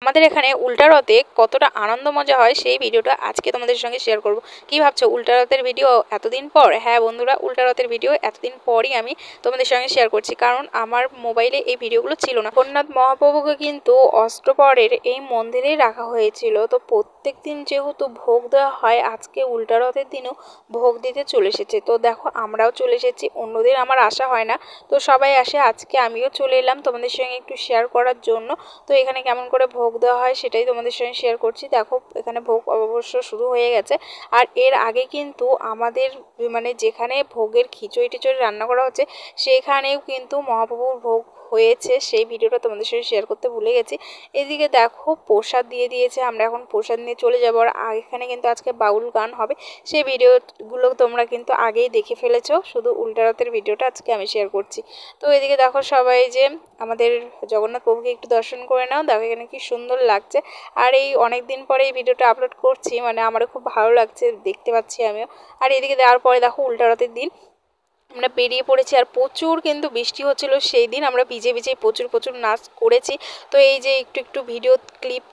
আমাদের এখানে উল্টা রথে কতটা আনন্দ মজা হয় সেই ভিডিওটা আজকে তোমাদের সঙ্গে শেয়ার করব। কি ভাবছো উল্টা রথের ভিডিও এতদিন পর? হ্যাঁ বন্ধুরা, উল্টা রথের ভিডিও এতদিন পরই আমি তোমাদের সঙ্গে শেয়ার করছি, কারণ আমার মোবাইলে এই ভিডিওগুলো ছিল না। জগন্নাথ মহাপ্রভুকে কিন্তু অষ্টপ্রহরের এই মন্দিরেই রাখা হয়েছিল। তো প্রত্যেক দিন যেহেতু ভোগ দেওয়া হয়, আজকে উল্টা রথের দিনও ভোগ দিতে চলে এসেছে। তো দেখো আমরাও চলে এসেছি, অন্যদিন আমার আসা হয় না, তো সবাই আসে, আজকে আমিও চলে এলাম তোমাদের সঙ্গে একটু শেয়ার করার জন্য। তো এখানে কেমন করে ভোগ দেওয়া হয় সেটাই তোমাদের সঙ্গে শেয়ার করছি। দেখো এখানে ভোগ অবশ্য শুরু হয়ে গেছে, আর এর আগে কিন্তু আমাদের মানে যেখানে ভোগের খিচুড়ি টিচুড়ি রান্না করা হচ্ছে সেখানেও কিন্তু মহাপ্রভুর ভোগ হয়েছে, সেই ভিডিওটা তোমাদের সঙ্গে শেয়ার করতে ভুলে গেছি। এদিকে দেখো প্রসাদ দিয়ে দিয়েছে, আমরা এখন প্রসাদ নিয়ে চলে যাবো। আর এখানে কিন্তু আজকে বাউল গান হবে, সেই ভিডিওগুলো তোমরা কিন্তু আগেই দেখে ফেলেছো, শুধু উল্টা রথের ভিডিওটা আজকে আমি শেয়ার করছি। তো এদিকে দেখো সবাই যে আমাদের জগন্নাথ প্রভুকে একটু দর্শন করে নাও, দেখো এখানে কি সুন্দর লাগছে। আর এই অনেক দিন পরে এই ভিডিওটা আপলোড করছি, মানে আমারও খুব ভালো লাগছে, দেখতে পাচ্ছি আমিও। আর এদিকে দেওয়ার পরে দেখো উল্টা রথের দিন আমরা বেরিয়ে পড়েছি, আর প্রচুর কিন্তু বৃষ্টি হচ্ছিল সেই দিন, আমরা ভিজে ভিজেই প্রচুর প্রচুর নাচ করেছি। তো এই যে একটু একটু ভিডিও ক্লিপ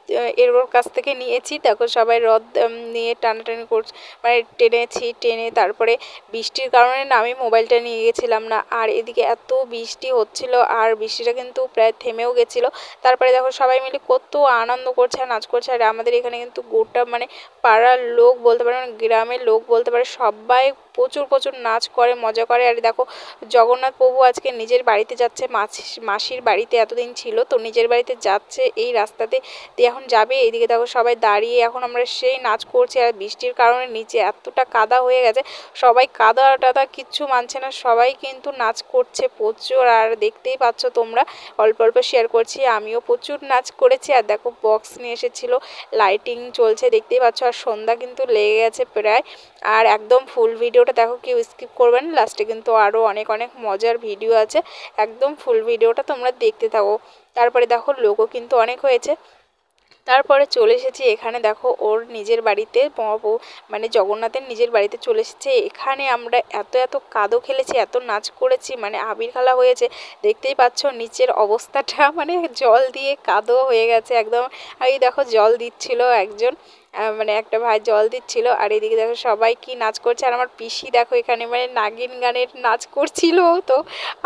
এর কাছ থেকে নিয়েছি। দেখো সবাই রথ নিয়ে টানাটানি করছে, মানে টেনে তারপরে বৃষ্টির কারণে না আমি মোবাইলটা নিয়ে গেছিলাম না। আর এদিকে এত বৃষ্টি হচ্ছিল, আর বৃষ্টিটা কিন্তু প্রায় থেমেও গেছিলো। তারপরে দেখো সবাই মিলে কত আনন্দ করছে আর নাচ করছে। আর আমাদের এখানে কিন্তু গোটা মানে পাড়ার লোক বলতে পারে, মানে গ্রামের লোক বলতে পারে, সবাই প্রচুর প্রচুর নাচ করে, মজা করে। আর দেখো জগন্নাথ প্রভু আজকে নিজের বাড়িতে যাচ্ছে, মাসির বাড়িতে এতদিন ছিল, তো নিজের বাড়িতে যাচ্ছে এই রাস্তাতে দিয়ে এখন যাবে। এইদিকে দেখো সবাই দাঁড়িয়ে এখন আমরা সেই নাচ করছি। আর বৃষ্টির কারণে নিচে এতটা কাদা হয়ে গেছে, সবাই কাদা টাদা কিচ্ছু মানছে না, সবাই কিন্তু নাচ করছে প্রচুর। আর দেখতেই পাচ্ছ তোমরা, অল্প অল্প শেয়ার করছি, আমিও প্রচুর নাচ করেছি। আর দেখো বক্স নিয়ে এসেছিলো, লাইটিং চলছে দেখতেই পাচ্ছ, আর সন্ধ্যা কিন্তু লেগে গেছে প্রায়। আর একদম ফুল ভিডিওটা দেখো, কেউ স্কিপ করবেন, লাস্টে কিন্তু আরও অনেক অনেক মজার ভিডিও আছে, একদম ফুল ভিডিওটা তোমরা দেখতে থাকো। তারপরে দেখো লোকও কিন্তু অনেক হয়েছে। তারপরে চলে এসেছি এখানে, দেখো ওর নিজের বাড়িতে, মহাপ্রভু মানে জগন্নাথের নিজের বাড়িতে চলে এসেছে। এখানে আমরা এত এত কাদো খেলেছি, এত নাচ করেছি, মানে আবির খেলা হয়েছে, দেখতেই পাচ্ছ নিচের অবস্থাটা, মানে জল দিয়ে কাদো হয়ে গেছে একদম। আর এই দেখো জল দিচ্ছিল একজন, মানে একটা ভাই জল দিচ্ছিল। আর এদিকে দেখো সবাই কি নাচ করছে, আর আমার পিসি দেখো এখানে মানে নাগিন গানের নাচ করছিল। তো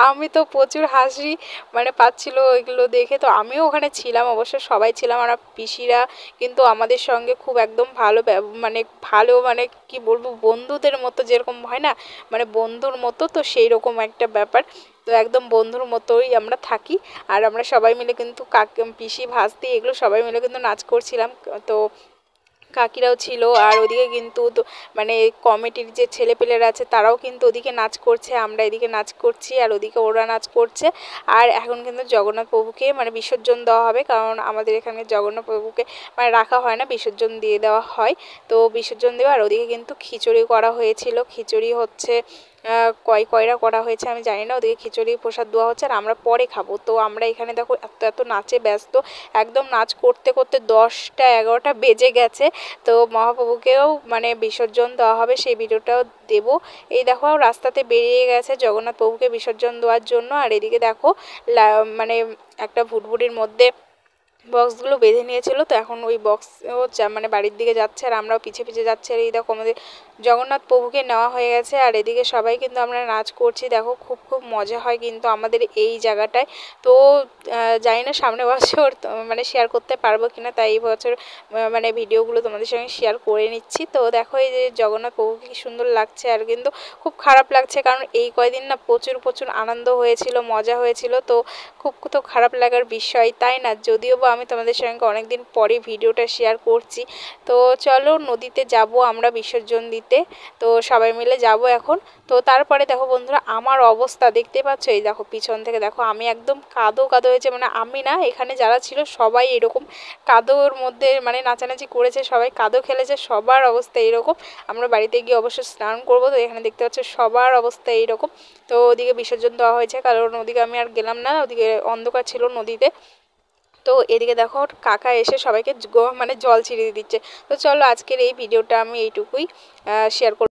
আমি তো প্রচুর হাসি মানে পাচ্ছিল এগুলো দেখে, তো আমিও ওখানে ছিলাম, অবশ্য সবাই ছিলাম। আর পিসিরা কিন্তু আমাদের সঙ্গে খুব একদম ভালো মানে কি বলবো, বন্ধুদের মতো যেরকম হয় না, মানে বন্ধুর মতো, তো সেই রকম একটা ব্যাপার। তো একদম বন্ধুর মতোই আমরা থাকি। আর আমরা সবাই মিলে কিন্তু পিসি ভাস্তি এগুলো সবাই মিলে কিন্তু নাচ করছিলাম। তো কাকিরাও ছিল, আর ওদিকে কিন্তু তো মানে কমিটির যে ছেলেপেলেরা আছে তারাও কিন্তু ওদিকে নাচ করছে, আমরা এদিকে নাচ করছি, আর ওদিকে ওরা নাচ করছে। আর এখন কিন্তু জগন্নাথ প্রভুকে মানে বিসর্জন দেওয়া হবে, কারণ আমাদের এখানে জগন্নাথ প্রভুকে মানে রাখা হয় না, বিসর্জন দিয়ে দেওয়া হয়। তো বিসর্জন দেওয়া, আর ওদিকে কিন্তু খিচুড়ি করা হয়েছিল, খিচুড়ি হচ্ছে কয়রা করা হয়েছে আমি জানি না, ওদিকে খিচুড়ি প্রসাদ দেওয়া হচ্ছে, আর আমরা পরে খাবো। তো আমরা এখানে দেখো এত এত নাচে ব্যস্ত, একদম নাচ করতে করতে 10টা 11টা বেজে গেছে। তো মহাপ্রভুকেও মানে বিসর্জন দেওয়া হবে, সেই ভিডিওটাও দেব। এই দেখো রাস্তাতে বেরিয়ে গেছে জগন্নাথ প্রভুকে বিসর্জন দেওয়ার জন্য। আর এদিকে দেখো মানে একটা ভুটভুটির মধ্যে বক্সগুলো বেঁধে নিয়েছিল, তো এখন ওই বক্সও মানে বাড়ির দিকে যাচ্ছে, আর আমরাও পিছে পিছে যাচ্ছি। আর এই দেখো আমাদের জগন্নাথ প্রভুকে নেওয়া হয়ে গেছে, আর এদিকে সবাই কিন্তু আমরা নাচ করছি। দেখো খুব খুব মজা হয় কিন্তু আমাদের এই জায়গাটায়। তো জানি না সামনে বছর মানে শেয়ার করতে পারবো কিনা, তাই এই বছর মানে ভিডিওগুলো তোমাদের সঙ্গে শেয়ার করে নিচ্ছি। তো দেখো এই যে জগন্নাথ প্রভুকে কি সুন্দর লাগছে। আর কিন্তু খুব খারাপ লাগছে, কারণ এই কয়দিন না প্রচুর প্রচুর আনন্দ হয়েছিল, মজা হয়েছিল, তো খুব তো খারাপ লাগার বিষয়, তাই না? যদিও বা আমি তোমাদের সঙ্গে অনেকদিন পরে ভিডিওটা শেয়ার করছি। তো চলো নদীতে যাব আমরা বিসর্জন দিতে, তো সবাই মিলে যাব এখন। তো তারপরে দেখো বন্ধুরা আমার অবস্থা দেখতে পাচ্ছ, এই দেখো পিছন থেকে দেখো আমি একদম কাদো কাদো হয়েছে, মানে আমি না, এখানে যারা ছিল সবাই এরকম কাদোর মধ্যে মানে নাচানাচি করেছে, সবাই কাদো খেলেছে, সবার অবস্থা এইরকম। আমরা বাড়িতে গিয়ে অবশ্যই স্নান করবো। তো এখানে দেখতে পাচ্ছ সবার অবস্থা এইরকম। তো ওদিকে বিসর্জন দেওয়া হয়েছে, কারণ ওদিকে আমি আর গেলাম না, ওদিকে অন্ধকার ছিল নদীতে। তো এদিকে দেখো কাকা এসে সবাইকে মানে জল ছিটিয়ে দিচ্ছে। তো চলো আজকের এই ভিডিওটা আমি এইটুকুই শেয়ার করব।